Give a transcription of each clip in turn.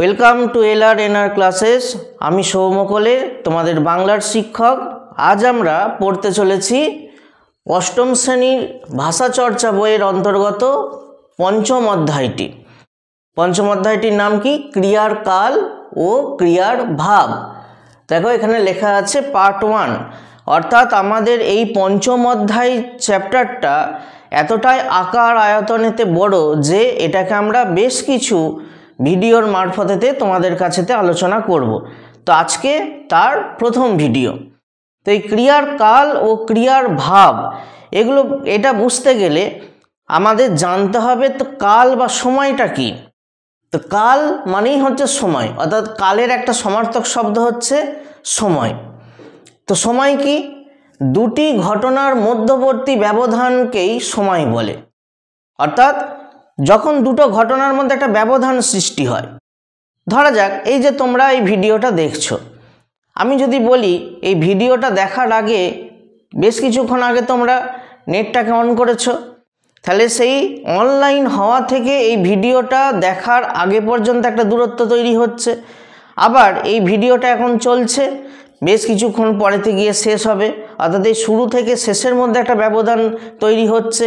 Welcome to LR ক্লাसेस। আমি সৌমকলে তোমাদের বাংলার শিক্ষক। আজ আমরা পড়তে চলেছি অষ্টম শ্রেণীর ভাষা চর্চা বইয়ের অন্তর্গত পঞ্চম অধ্যায়টি। পঞ্চম অধ্যায়টির নাম কি? ক্রিয়ার কাল ও ক্রিয়ার ভাব। দেখো এখানে লেখা আছে পার্ট 1, অর্থাৎ আমাদের এই পঞ্চম অধ্যায় চ্যাপ্টারটা এতটাই আকার আয়তনেতে বড় যে এটাকে আমরা বেশ কিছু ভিডিওর মারফতেতে তোমাদের কাছেতে আলোচনা করব। তো আজকে তার প্রথম ভিডিও। তো এই ক্রিয়ার কাল ও ক্রিয়ার ভাব এটা বুঝতে গেলে আমাদের জানতে হবে তো কাল বা সময়টা কি। তো কাল মানেই হচ্ছে সময়, অর্থাৎ কালের একটা সমার্থক শব্দ হচ্ছে সময়। তো সময় কি? দুটি ঘটনার মধ্যবর্তী ব্যবধানকেই সময় বলে। অর্থাৎ যখন দুটো ঘটনার মধ্যে একটা ব্যবধান সৃষ্টি হয়, ধরা যাক এই যে তোমরা এই ভিডিওটা দেখছো, আমি যদি বলি এই ভিডিওটা দেখার আগে বেশ কিছুক্ষণ আগে তোমরা নেটটাকে অন করেছো, তাহলে সেই অনলাইন হওয়া থেকে এই ভিডিওটা দেখার আগে পর্যন্ত একটা দূরত্ব তৈরি হচ্ছে। আবার এই ভিডিওটা এখন চলছে, বেশ কিছুক্ষণ পরেতে গিয়ে শেষ হবে, অর্থাৎ এই শুরু থেকে শেষের মধ্যে একটা ব্যবধান তৈরি হচ্ছে।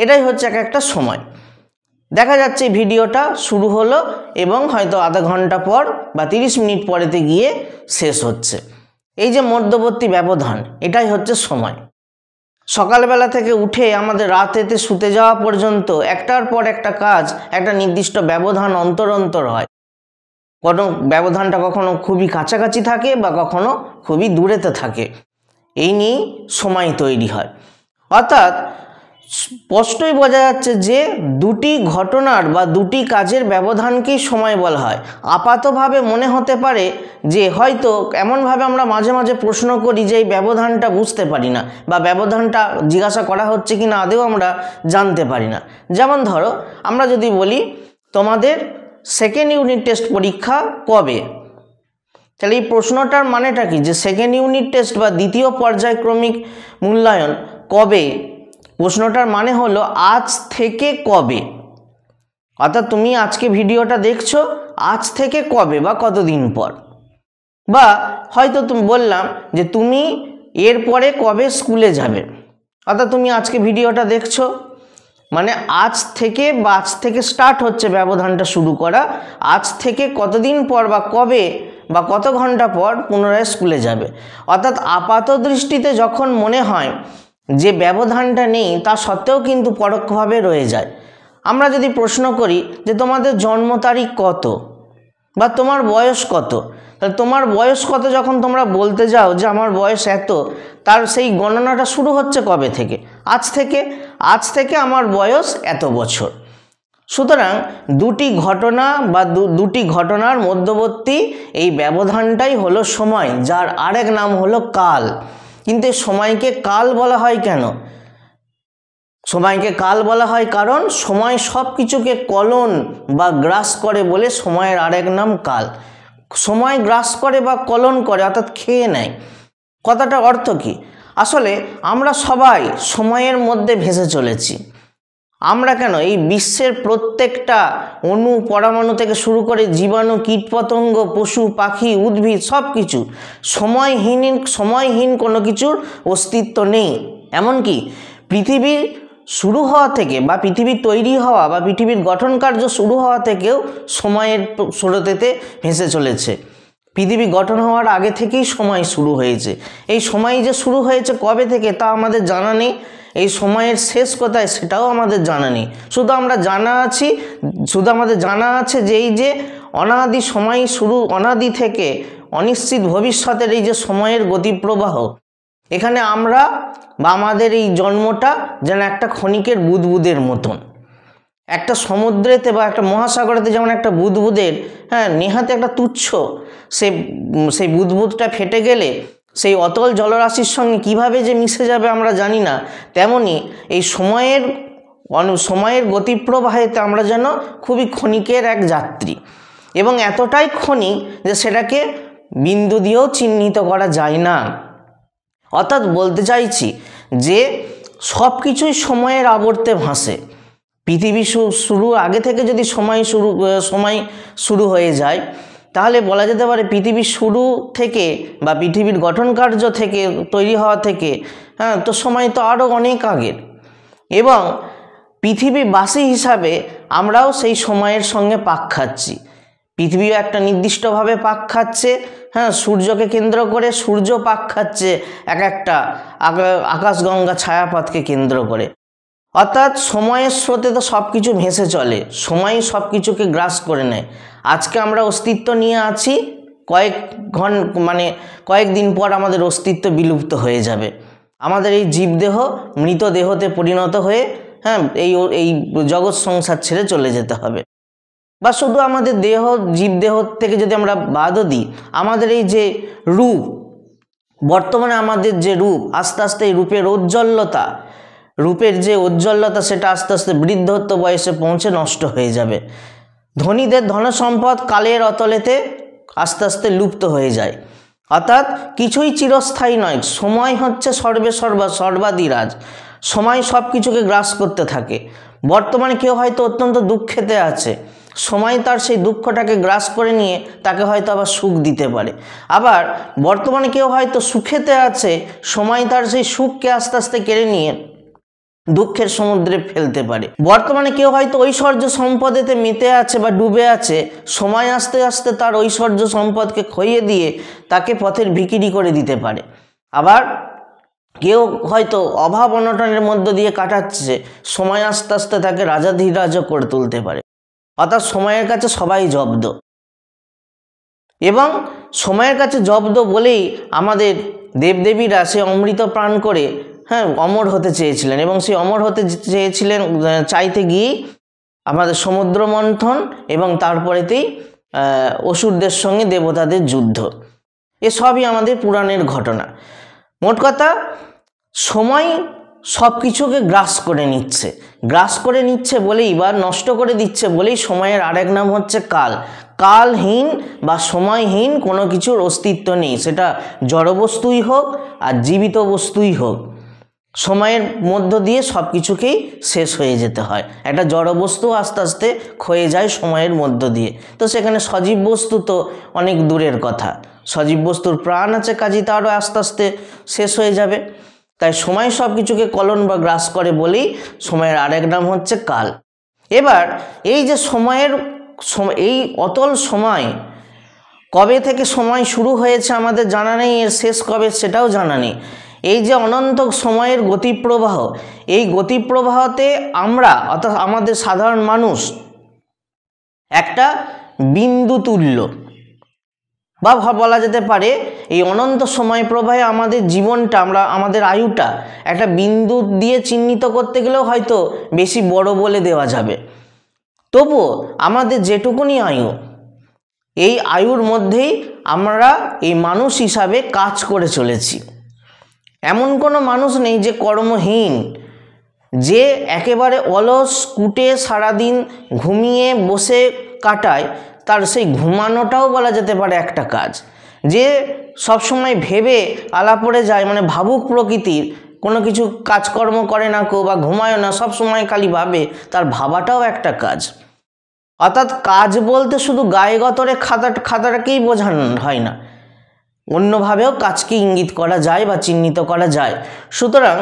এটাই হচ্ছে একটা সময়। দেখা যাচ্ছে ভিডিওটা শুরু হলো এবং হয়তো আধা ঘন্টা পর বা 30 মিনিট পরেতে গিয়ে শেষ হচ্ছে। এই যে মধ্যবর্তী ব্যবধান, এটাই হচ্ছে সময়। সকালবেলা থেকে উঠে আমাদের রাতেতে শুতে যাওয়া পর্যন্ত একটার পর একটা কাজ একটা নির্দিষ্ট ব্যবধান অন্তর অন্তর হয়। কোনো ব্যবধানটা কখনো খুবই কাছাকাছি থাকে বা কখনো খুবই দূরেতে থাকে। এই নিয়েই সময় তৈরি হয়। অর্থাৎ স্পষ্টই বোঝা যাচ্ছে যে দুটি ঘটনার বা দুটি কাজের ব্যবধানকেই সময় বলা হয়। আপাতভাবে মনে হতে পারে যে হয়তো এমনভাবে আমরা মাঝে মাঝে প্রশ্ন করি যে এই ব্যবধানটা বুঝতে পারি না বা ব্যবধানটা জিজ্ঞাসা করা হচ্ছে কি না আদেও আমরা জানতে পারি না। যেমন ধরো আমরা যদি বলি তোমাদের সেকেন্ড ইউনিট টেস্ট পরীক্ষা কবে, তাহলে এই প্রশ্নটার মানেটা কি? যে সেকেন্ড ইউনিট টেস্ট বা দ্বিতীয় পর্যায়ক্রমিক মূল্যায়ন কবে? প্রশ্নটার মানে হলো আজ থেকে কবে। অর্থাৎ তুমি আজকে ভিডিওটা দেখছো, আজ থেকে কবে বা কতদিন পর। বা হয়তো তুমি বললাম যে তুমি এরপরে কবে স্কুলে যাবে, অর্থাৎ তুমি আজকে ভিডিওটা দেখছো মানে আজ থেকে বা আজ থেকে স্টার্ট হচ্ছে ব্যবধানটা শুরু করা, আজ থেকে কতদিন পর বা কবে বা কত ঘন্টা পর পুনরায় স্কুলে যাবে। অর্থাৎ আপাত দৃষ্টিতে যখন মনে হয় যে ব্যবধানটা নেই, তা সত্ত্বেও কিন্তু পরোক্ষভাবে রয়ে যায়। আমরা যদি প্রশ্ন করি যে তোমাদের জন্ম তারিখ কত বা তোমার বয়স কত, তাহলে তোমার বয়স কত যখন তোমরা বলতে যাও যে আমার বয়স এত, তার সেই গণনাটা শুরু হচ্ছে কবে থেকে? আজ থেকে। আজ থেকে আমার বয়স এত বছর। সুতরাং দুটি ঘটনা বা দুটি ঘটনার মধ্যবর্তী এই ব্যবধানটাই হলো সময়, যার আরেক নাম হলো কাল। কিন্তু সময়কে কাল বলা হয় কেন? সময়কে কাল বলা হয় কারণ সময় সব কিছুকে কলন বা গ্রাস করে বলে সময়ের আরেক নাম কাল। সময় গ্রাস করে বা কলন করে, অর্থাৎ খেয়ে নেয়। কথাটার অর্থ কি? আসলে আমরা সবাই সময়ের মধ্যে ভেসে চলেছি। আমরা কেন, এই বিশ্বের প্রত্যেকটা অণু পরমাণু থেকে শুরু করে জীবাণু, কীটপতঙ্গ, পশু পাখি, উদ্ভিদ সব কিছু সময়হীন কোনো কিছুর অস্তিত্ব নেই। এমনকি পৃথিবীর শুরু হওয়া থেকে বা পৃথিবীর তৈরি হওয়া বা পৃথিবীর গঠন কার্য শুরু হওয়া থেকেও সময়ের স্রোতেতে ভেসে চলেছে। পৃথিবী গঠন হওয়ার আগে থেকেই সময় শুরু হয়েছে। এই সময় যে শুরু হয়েছে কবে থেকে তা আমাদের জানা নেই। এই সময়ের শেষ কোথায় সেটাও আমাদের জানা নেই। শুধু আমাদের জানা আছে যে এই যে অনাদি সময় শুরু, অনাদি থেকে অনিশ্চিত ভবিষ্যতের এই যে সময়ের গতিপ্রবাহ, এখানে আমরা বা আমাদের এই জন্মটা যেন একটা ক্ষণিকের বুদবুদের মতন। একটা সমুদ্রেতে বা একটা মহাসাগরেতে যেমন একটা বুদবুদের নেহাতে একটা তুচ্ছ, সেই বুদবুদটা ফেটে গেলে সেই অতল জলরাশির সঙ্গে কিভাবে যে মিশে যাবে আমরা জানি না। তেমনি এই সময়ের গতিপ্রবাহেতে আমরা যেন খুবই ক্ষণিকের এক যাত্রী, এবং এতটাই ক্ষণিক যে সেটাকে বিন্দু দিয়েও চিহ্নিত করা যায় না। অর্থাৎ বলতে চাইছি যে সব কিছুই সময়ের আবর্তে ভাসে। পৃথিবী শুরু আগে থেকে যদি সময় শুরু হয়ে যায়, তাহলে বলা যেতে পারে পৃথিবীর শুরু থেকে বা পৃথিবীর গঠন কার্য থেকে, তৈরি হওয়া থেকে, তো সময় তো আরও অনেক আগের। এবং পৃথিবীবাসী হিসাবে আমরাও সেই সময়ের সঙ্গে পাক খাচ্ছি। পৃথিবীও একটা নির্দিষ্টভাবে পাক খাচ্ছে, সূর্যকে কেন্দ্র করে সূর্য পাক খাচ্ছে এক একটা আকাশগঙ্গা ছায়াপথকে কেন্দ্র করে। অর্থাৎ সময়ের স্রোতে তো সব কিছু ভেসে চলে, সময় সব কিছুকে গ্রাস করে নেয়। আজকে আমরা অস্তিত্ব নিয়ে আছি, কয়েকদিন পর আমাদের অস্তিত্ব বিলুপ্ত হয়ে যাবে। আমাদের এই জীবদেহ মৃতদেহতে পরিণত হয়ে এই জগৎ সংসার ছেড়ে চলে যেতে হবে। বা শুধু আমাদের জীবদেহ থেকে যদি আমরা বাদও দিই, আমাদের এই যে রূপ, বর্তমানে আমাদের যে রূপ, আস্তে আস্তে এই রূপের যে উজ্জ্বলতা সেটা আস্তে আস্তে বৃদ্ধত্ব বয়সে পৌঁছে নষ্ট হয়ে যাবে। ধনীদের ধনসম্পদ কালের অতলেতে আস্তে আস্তে লুপ্ত হয়ে যায়। অর্থাৎ কিছুই চিরস্থায়ী নয়। সময় হচ্ছে সর্বাধিরাজ। সময় সব কিছুকে গ্রাস করতে থাকে। বর্তমানে কেউ হয়তো অত্যন্ত দুঃখেতে আছে, সময় তার সেই দুঃখটাকে গ্রাস করে নিয়ে তাকে হয়তো আবার সুখ দিতে পারে। আবার বর্তমানে কেউ হয়তো সুখেতে আছে, সময় তার সেই সুখকে আস্তে আস্তে কেড়ে নিয়ে দুঃখের সমুদ্রে ফেলতে পারে। বর্তমানে কেউ হয়তো ঐশ্বর্য সম্পদেতে মেতে আছে বা ডুবে আছে, সময় আস্তে আস্তে তার ঐশ্বর্য সম্পদকে খইয়ে দিয়ে তাকে পথের ভিখিরি করে দিতে পারে। আবার কেউ হয়তো অভাব অনটনের মধ্য দিয়ে কাটাচ্ছে, সময় আস্তে আস্তে তাকে রাজাধিরাজও করে তুলতে পারে। অর্থাৎ সময়ের কাছে সবাই জব্দ, এবং সময়ের কাছে জব্দ বলেই আমাদের দেবদেবীরা সে অমৃত প্রাণ করে অমর হতে চেয়েছিলেন। এবং সেই অমর হতে চাইতে গিয়েই আমাদের সমুদ্র মন্থন এবং তারপরেতেই অসুরদের সঙ্গে দেবতাদের যুদ্ধ, এসবই আমাদের পুরাণের ঘটনা। মোট কথা, সময় সব কিছুকে গ্রাস করে নিচ্ছে বলেই বা নষ্ট করে দিচ্ছে বলেই সময়ের আরেক নাম হচ্ছে কাল। কালহীন বা সময়হীন কোনো কিছুর অস্তিত্ব নেই, সেটা জড়বস্তুই হোক আর জীবিত বস্তুই হোক। সময়ের মধ্য দিয়ে সব কিছুকেই শেষ হয়ে যেতে হয়। একটা জড়বস্তু আস্তে আস্তে ক্ষয়ে যায় সময়ের মধ্য দিয়ে, তো সেখানে সজীব বস্তু তো অনেক দূরের কথা। সজীব বস্তুর প্রাণ আছে, কাজেই তারও আস্তে আস্তে শেষ হয়ে যাবে। তাই সময় সব কিছুকে কলন বা গ্রাস করে বলেই সময়ের আরেক নাম হচ্ছে কাল। এবার এই যে এই অতল সময়, কবে থেকে সময় শুরু হয়েছে আমাদের জানা নেই, এর শেষ কবে সেটাও জানা নেই। এই যে অনন্ত সময়ের গতিপ্রবাহ, এই গতিপ্রবাহতে আমরা অর্থাৎ আমাদের সাধারণ মানুষ একটা বিন্দু তুল্য, বা বলা যেতে পারে এই অনন্ত সময় প্রবাহে আমাদের জীবনটা, আমাদের আয়ুটা একটা বিন্দু দিয়ে চিহ্নিত করতে গেলেও হয়তো বেশি বড় বলে দেওয়া যাবে। তবুও আমাদের যেটুকুনি আয়ু, এই আয়ুর মধ্যেই আমরা এই মানুষ হিসাবে কাজ করে চলেছি। এমন কোনো মানুষ নেই যে কর্মহীন, যে একেবারে অলস কুটে সারাদিন ঘুমিয়ে বসে কাটায়। তার সেই ঘুমানোটাও বলা যেতে পারে একটা কাজ। যে সবসময় ভেবে আলাপড়ে যায়, ভাবুক প্রকৃতির, কোনো কিছু কাজকর্ম করে না কেউ বা ঘুমায় না, সবসময় খালি ভাবে, তার ভাবাটাও একটা কাজ। অর্থাৎ কাজ বলতে শুধু গায়ে গতরে খাতাটাকেই বোঝানো হয় না, অন্যভাবেও কাজকে ইঙ্গিত করা যায় বা চিহ্নিত করা যায়। সুতরাং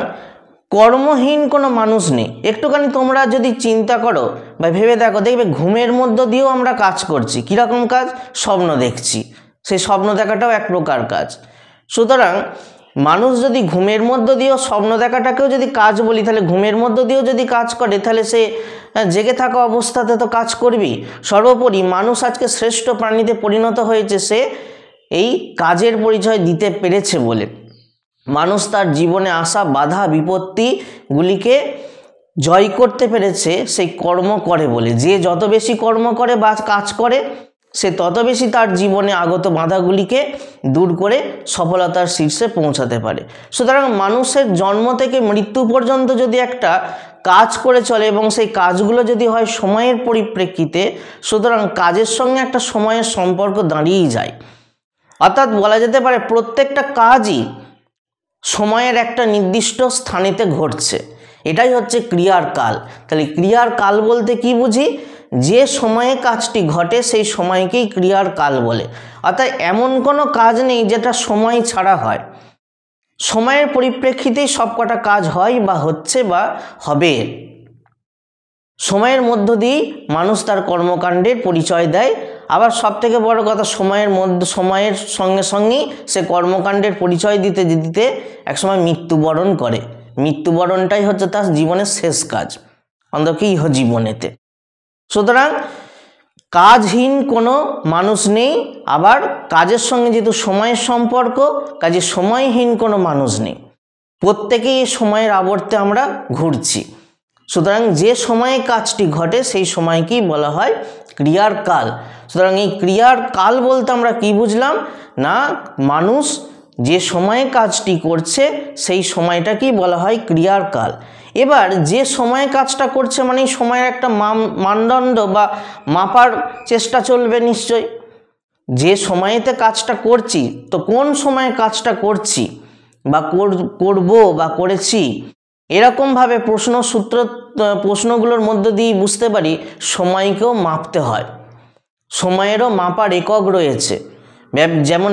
কর্মহীন কোনো মানুষ নেই। একটুখানি তোমরা যদি চিন্তা করো বা ভেবে দেখো, দেখবে ঘুমের মধ্য দিয়েও আমরা কাজ করছি। কীরকম কাজ? স্বপ্ন দেখছি, সেই স্বপ্ন দেখাটাও এক প্রকার কাজ। সুতরাং মানুষ যদি ঘুমের মধ্য দিয়েও স্বপ্ন দেখাটাকেও যদি কাজ বলি, তাহলে ঘুমের মধ্য দিয়েও যদি কাজ করে, তাহলে সে জেগে থাকা অবস্থাতে তো কাজ করবেই। সর্বোপরি মানুষ আজকে শ্রেষ্ঠ প্রাণীতে পরিণত হয়েছে সে এই কাজের পরিচয় দিতে পেরেছে বলে। মানুষ তার জীবনে আসা বাধা বিপত্তিগুলিকে জয় করতে পেরেছে সেই কর্ম করে বলে। যে যত বেশি কর্ম করে বা কাজ করে, সে তত বেশি তার জীবনে আগত বাধাগুলিকে দূর করে সফলতার শীর্ষে পৌঁছাতে পারে। সুতরাং মানুষের জন্ম থেকে মৃত্যু পর্যন্ত যদি একটা কাজ করে চলে এবং সেই কাজগুলো যদি হয় সময়ের পরিপ্রেক্ষিতে, সুতরাং কাজের সঙ্গে একটা সময়ের সম্পর্ক দাঁড়িয়েই যায়। অর্থাৎ বলা যেতে পারে প্রত্যেকটা কাজই সময়ের একটা নির্দিষ্ট স্থানেতে ঘটছে। এটাই হচ্ছে ক্রিয়ার কাল। তাহলে ক্রিয়ার কাল বলতে কি বুঝি? যে সময়ে কাজটি ঘটে সেই সময়কেই ক্রিয়ার কাল বলে। অর্থাৎ এমন কোনো কাজ নেই যেটা সময় ছাড়া হয়, সময়ের পরিপ্রেক্ষিতেই সবকটা কাজ হয় বা হচ্ছে বা হবে। সময়ের মধ্য দিয়েই মানুষ তার কর্মকাণ্ডের পরিচয় দেয়। আবার সবথেকে বড় কথা, সময়ের সঙ্গে সঙ্গেই সে কর্মকাণ্ডের পরিচয় দিতে দিতে একসময় মৃত্যুবরণ করে। মৃত্যুবরণটাই হচ্ছে তার জীবনের শেষ কাজ, অন্তত ইহ জীবনেতে। সুতরাং কাজহীন কোনো মানুষ নেই, আবার কাজের সঙ্গে যেহেতু সময়ের সম্পর্ক, কাজে সময়হীন কোনো মানুষ নেই। প্রত্যেকেই এই সময়ের আবর্তে আমরা ঘুরছি। সুতরাং যে সময়ে কাজটি ঘটে সেই সময়কেই বলা হয় ক্রিয়ার কাল। সুতরাং এই ক্রিয়ার কাল বলতে আমরা কি বুঝলাম? না, মানুষ যে সময়ে কাজটি করছে সেই সময়টাকেই বলা হয় ক্রিয়ার কাল। এবার যে সময়ে কাজটা করছে মানে সময়ের একটা মানদণ্ড বা মাপার চেষ্টা চলবে নিশ্চয়। যে সময়েতে কাজটা করছি, তো কোন সময়ে কাজটা করছি বা করব বা করেছি, এরকমভাবে প্রশ্নগুলোর মধ্য দিয়ে বুঝতে পারি সময়কেও মাপতে হয়। সময়েরও মাপার একক রয়েছে। যেমন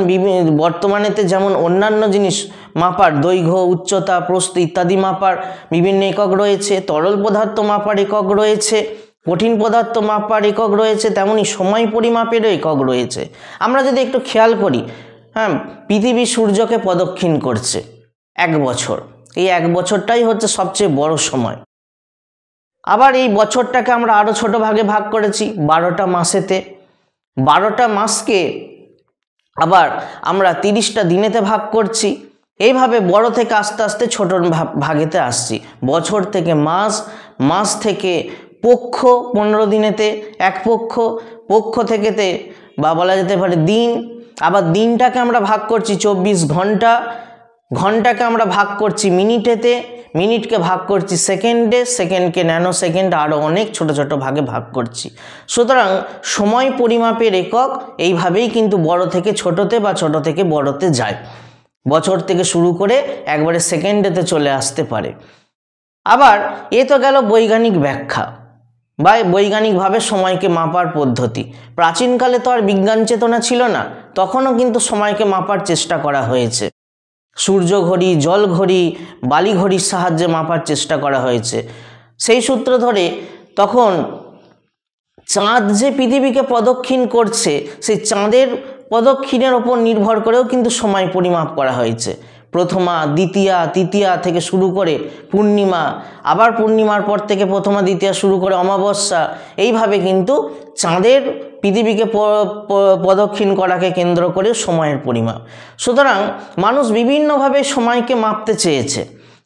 বর্তমানেতে যেমন অন্যান্য জিনিস মাপার দৈর্ঘ্য, উচ্চতা, প্রস্থ ইত্যাদি মাপার বিভিন্ন একক রয়েছে, তরল পদার্থ মাপার একক রয়েছে, কঠিন পদার্থ মাপার একক রয়েছে, তেমনি সময় পরিমাপেরও একক রয়েছে। আমরা যদি একটু খেয়াল করি, পৃথিবী সূর্যকে প্রদক্ষিণ করছে 1 বছর। এই 1 বছরটাই হচ্ছে সবচেয়ে বড় সময়। আবার এই বছরটাকে আমরা আরও ছোট ভাগে ভাগ করেছি 12টা মাসেতে। 12টা মাসকে আবার আমরা 30টা দিনেতে ভাগ করছি। এইভাবে বড় থেকে আস্তে আস্তে ছোট ভাগেতে আসছি। বছর থেকে মাস, মাস থেকে পক্ষ 15 দিনেতে 1 পক্ষ, পক্ষ থেকেতে বা বলা যেতে পারে দিন। আবার দিনটাকে আমরা ভাগ করছি 24 ঘন্টা, ঘন্টাকে আমরা ভাগ করছি মিনিটেতে, মিনিটকে ভাগ করছি সেকেন্ডে, সেকেন্ডকে ন্যানো সেকেন্ড, আরও অনেক ছোট ছোট ভাগে ভাগ করছি। সুতরাং সময় পরিমাপের একক এইভাবেই কিন্তু বড় থেকে ছোটতে বা ছোট থেকে বড়তে যায়। বছর থেকে শুরু করে একবারে সেকেন্ডেতে চলে আসতে পারে। আবার এ তো গেল বৈজ্ঞানিক ব্যাখ্যা বা বৈজ্ঞানিকভাবে সময়কে মাপার পদ্ধতি। প্রাচীনকালে তো আর বিজ্ঞান চেতনা ছিল না, তখনও কিন্তু সময়কে মাপার চেষ্টা করা হয়েছে। সূর্য ঘড়ি, জল ঘড়ি, বালি ঘড়ির সাহায্যে মাপার চেষ্টা করা হয়েছে। সেই সূত্র ধরে তখন চাঁদ যে পৃথিবীকে প্রদক্ষিণ করছে, সেই চাঁদের প্রদক্ষিণের ওপর নির্ভর করেও কিন্তু সময় পরিমাপ করা হয়েছে। প্রথমা, দ্বিতীয়া, তৃতীয়া থেকে শুরু করে পূর্ণিমা, আবার পূর্ণিমার পর থেকে প্রথমা, দ্বিতীয়া শুরু করে অমাবস্যা, এইভাবে কিন্তু চাঁদের পৃথিবীকে প্রদক্ষিণ করাকে কেন্দ্র করে সময়ের পরিমাপ। সুতরাং মানুষ বিভিন্নভাবে সময়কে মাপতে চেয়েছে।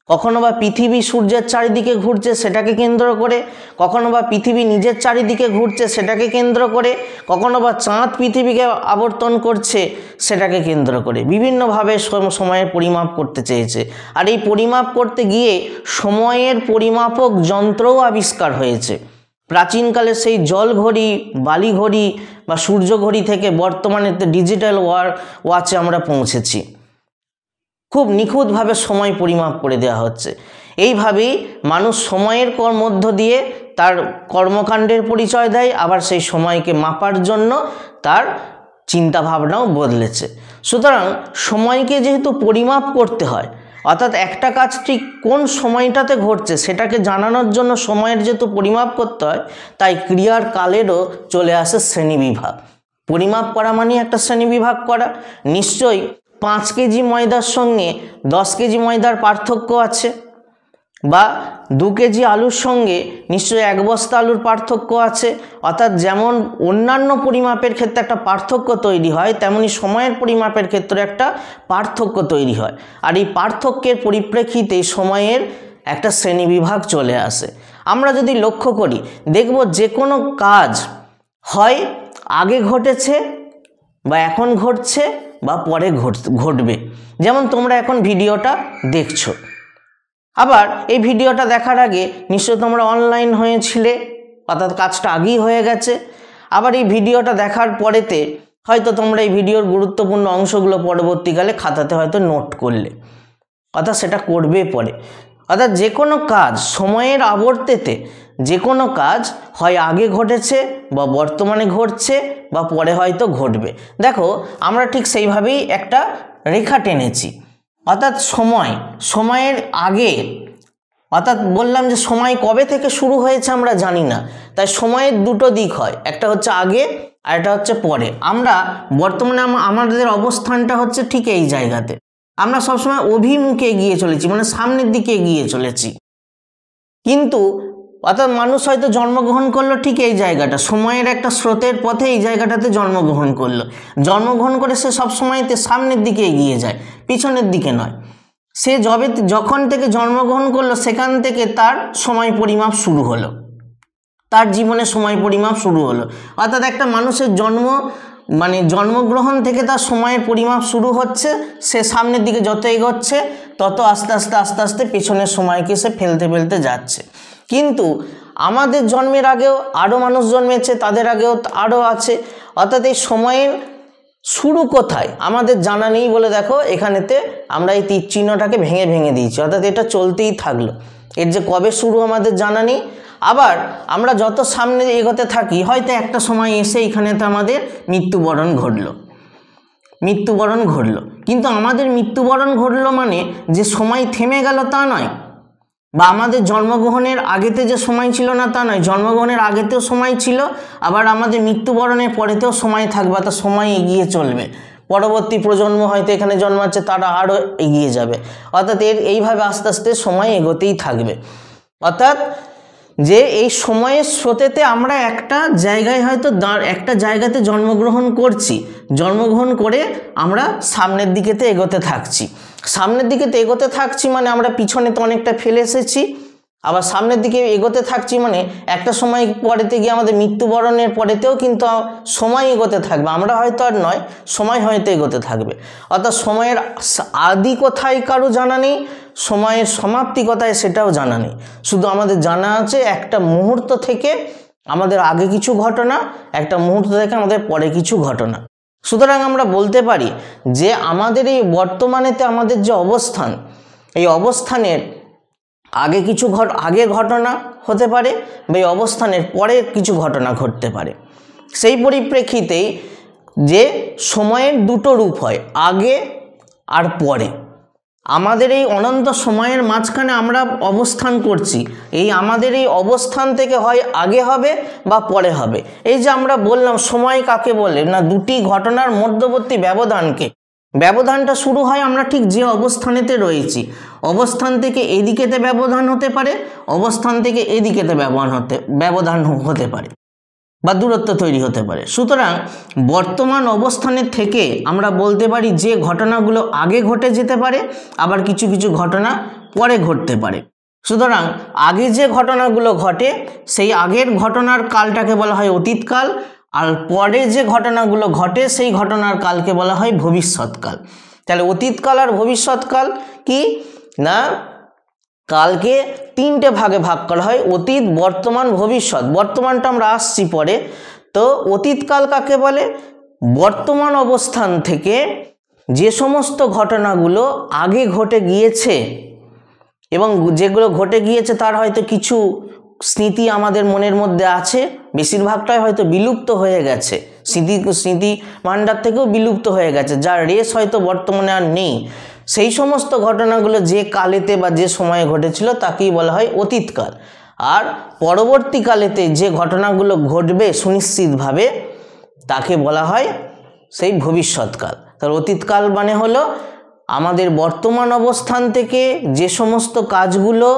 কখনো বা পৃথিবী সূর্যের চারিদিকে ঘুরছে সেটাকে কেন্দ্র করে, কখনো বা পৃথিবী নিজের চারিদিকে ঘুরছে সেটাকে কেন্দ্র করে, কখনো বা চাঁদ পৃথিবীকে আবর্তন করছে সেটাকে কেন্দ্র করে বিভিন্নভাবে সময়ের পরিমাপ করতে চেয়েছে। আর এই পরিমাপ করতে গিয়ে সময়ের পরিমাপক যন্ত্রও আবিষ্কার হয়েছে। প্রাচীনকালে সেই জল ঘড়ি, বালি ঘড়ি বা সূর্য ঘড়ি থেকে বর্তমানে ডিজিটাল ওয়াচে আমরা পৌঁছেছি। খুব নিখুঁতভাবে সময় পরিমাপ করে দেওয়া হচ্ছে। এইভাবেই মানুষ সময়ের মধ্য দিয়ে তার কর্মকাণ্ডের পরিচয় দেয়, আবার সেই সময়কে মাপার জন্য তার চিন্তাভাবনাও বদলেছে। সুতরাং সময়কে যেহেতু পরিমাপ করতে হয়, অর্থাৎ একটা কাজ ঠিক কোন সময়টাতে ঘটছে সেটাকে জানানোর জন্য সময়ের যেহেতু পরিমাপ করতে হয়, তাই ক্রিয়ার কালেরও চলে আসে শ্রেণীবিভাগ। পরিমাপ করা মানে একটা শ্রেণীবিভাগ করা। নিশ্চয়ই 5 কেজি ময়দার সঙ্গে 10 কেজি ময়দার পার্থক্য আছে, বা 2 কেজি আলুর সঙ্গে নিশ্চয়ই 1 বস্তা আলুর পার্থক্য আছে। অর্থাৎ যেমন অন্যান্য পরিমাপের ক্ষেত্রে একটা পার্থক্য তৈরি হয়, তেমনি সময়ের পরিমাপের ক্ষেত্রে একটা পার্থক্য তৈরি হয়। আর এই পার্থক্যের পরিপ্রেক্ষিতে সময়ের একটা শ্রেণীবিভাগ চলে আসে। আমরা যদি লক্ষ্য করি দেখব যে কোনো কাজ হয় আগে ঘটেছে বা এখন ঘটছে বা পরে ঘটবে। যেমন তোমরা এখন ভিডিওটা দেখছো, আবার এই ভিডিওটা দেখার আগে নিশ্চয়ই তোমরা অনলাইন হয়েছিলে, অর্থাৎ কাজটা আগেই হয়ে গেছে। আবার এই ভিডিওটা দেখার পরেতে হয়তো তোমরা এই ভিডিওর গুরুত্বপূর্ণ অংশগুলো পরবর্তীকালে খাতাতে হয়তো নোট করলে, অর্থাৎ সেটা করবে পরে। অর্থাৎ যে কোনো কাজ সময়ের আবর্তেতে যে কোনো কাজ হয় আগে ঘটেছে বা বর্তমানে ঘটছে বা পরে হয়তো ঘটবে। দেখো আমরা ঠিক সেইভাবেই একটা রেখা টেনেছি, অর্থাৎ সময়ের আগে, অর্থাৎ বললাম যে সময় কবে থেকে শুরু হয়েছে আমরা জানি না, তাই সময়ের দুটো দিক হয়, একটা হচ্ছে আগে আর একটা হচ্ছে পরে। আমরা বর্তমানে আমাদের অবস্থানটা হচ্ছে ঠিক এই জায়গাতে, আমরা সবসময় অভিমুখে এগিয়ে চলেছি, মানে সামনের দিকে এগিয়ে চলেছি। কিন্তু অর্থাৎ মানুষ হয়তো জন্মগ্রহণ করলো ঠিক এই জায়গাটা, সময়ের একটা স্রোতের পথে এই জায়গাটাতে জন্মগ্রহণ করলো, জন্মগ্রহণ করে সে সবসময়তে সামনের দিকে এগিয়ে যায়, পিছনের দিকে নয়। সে যখন থেকে জন্মগ্রহণ করলো সেখান থেকে তার সময় পরিমাপ শুরু হলো, তার জীবনে সময় পরিমাপ শুরু হলো। অর্থাৎ একটা মানুষের জন্মগ্রহণ থেকে তার সময়ের পরিমাপ শুরু হচ্ছে, সে সামনের দিকে যত এগোচ্ছে তত আস্তে আস্তে পেছনের সময়কে সে ফেলতে যাচ্ছে। কিন্তু আমাদের জন্মের আগেও আরও মানুষ জন্মেছে, তাদের আগেও আরও আছে। অর্থাৎ এই সময়ের শুরু কোথায় আমাদের জানা নেই বলে দেখো এখানেতে আমরা এই তীর চিহ্নটাকে ভেঙে দিয়েছি, অর্থাৎ এটা চলতেই থাকলো, এর যে কবে শুরু আমাদের জানা নেই। আবার আমরা যত সামনে এগোতে থাকি হয়তো একটা সময় এসে এখানেতে আমাদের মৃত্যুবরণ ঘটলো, কিন্তু আমাদের মৃত্যুবরণ ঘটলো মানে যে সময় থেমে গেল তা নয়, বা আমাদের জন্মগ্রহণের আগেতে যে সময় ছিল না তা নয়, জন্মগ্রহণের আগেতেও সময় ছিল, আবার আমাদের মৃত্যুবরণের পরেতেও সময় থাকবে, অর্থাৎ সময় এগিয়ে চলবে। পরবর্তী প্রজন্ম হয়তো এখানে জন্মাচ্ছে, তারা আরও এগিয়ে যাবে, অর্থাৎ এইভাবে আস্তে আস্তে সময় এগোতেই থাকবে। অর্থাৎ যে এই সময়ের স্রোতেতে আমরা একটা জায়গাতে জন্মগ্রহণ করছি, জন্মগ্রহণ করে আমরা সামনের দিকেতে এগোতে থাকছি, মানে আমরা পিছনে তো অনেকটা ফেলে এসেছি, আবার সামনের দিকে এগোতে থাকছি মানে একটা সময় পরেতে গিয়ে আমাদের মৃত্যুবরণের পরেতেও কিন্তু সময় এগোতে থাকবে, আমরা হয়তো আর নয়, সময় হয়তো এগোতে থাকবে। অর্থাৎ সময়ের আদি কোথায় কারো জানা নেই, সময়ের সমাপ্তি কোথায় সেটাও জানা নেই, শুধু আমাদের জানা আছে একটা মুহূর্ত থেকে আমাদের আগে কিছু ঘটনা, একটা মুহূর্ত থেকে আমাদের পরে কিছু ঘটনা। সুতরাং আমরা বলতে পারি যে আমাদের এই বর্তমানেতে আমাদের যে অবস্থান, এই অবস্থানের আগে ঘটনা হতে পারে বা এই অবস্থানের পরে কিছু ঘটনা ঘটতে পারে। সেই পরিপ্রেক্ষিতেই যে সময়ের দুটো রূপ হয়, আগে আর পরে। আমাদের এই অনন্ত সময়ের মাঝখানে আমরা অবস্থান করছি, এই আমাদের এই অবস্থান থেকে হয় আগে হবে বা পরে হবে। এই যে আমরা বললাম সময় কাকে বলে না, দুটি ঘটনার মধ্যবর্তী ব্যবধানটা শুরু হয় আমরা ঠিক যে অবস্থানেতে রয়েছি, অবস্থান থেকে এদিকেতে ব্যবধান হতে পারে, অবস্থান থেকে এদিকেতে ব্যবধান হতে পারে বা দূরত্ব তৈরি হতে পারে। সুতরাং বর্তমান অবস্থানের থেকে আমরা বলতে পারি যে ঘটনাগুলো আগে ঘটে যেতে পারে, আবার কিছু ঘটনা পরে ঘটতে পারে। সুতরাং আগে যে ঘটনাগুলো ঘটে সেই আগের ঘটনার কালটাকে বলা হয় অতীতকাল, আর পরে যে ঘটনাগুলো ঘটে সেই ঘটনার কালকে বলা হয় ভবিষ্যৎকাল। তাহলে অতীতকাল আর ভবিষ্যৎকাল কি না, কালকে তিনটে ভাগে ভাগ করা হয়, অতীত, বর্তমান, ভবিষ্যৎ। বর্তমানটা আমরা আসছি পরে। তো অতীতকাল কাকে বলে, বর্তমান অবস্থান থেকে যে সমস্ত ঘটনাগুলো আগে ঘটে গিয়েছে এবং যেগুলো ঘটে গিয়েছে তার হয়তো কিছু স্মৃতি আমাদের মনের মধ্যে আছে, বেশিরভাগটাই হয়তো বিলুপ্ত হয়ে গেছে, স্মৃতি ভাণ্ডার থেকেও বিলুপ্ত হয়ে গেছে, যার রেশ হয়তো বর্তমানে আর নেই। সেই সমস্ত ঘটনাগুলো যে কালেতে বা যে সময়ে ঘটেছিল তাকেই বলা হয় অতীতকাল। আর পরবর্তীকালেতে যে ঘটনাগুলো ঘটবে সুনিশ্চিতভাবে তাকে বলা হয় সেই ভবিষ্যৎকাল। তার অতীতকাল মানে হলো আমাদের বর্তমান অবস্থান থেকে যে সমস্ত কাজগুলো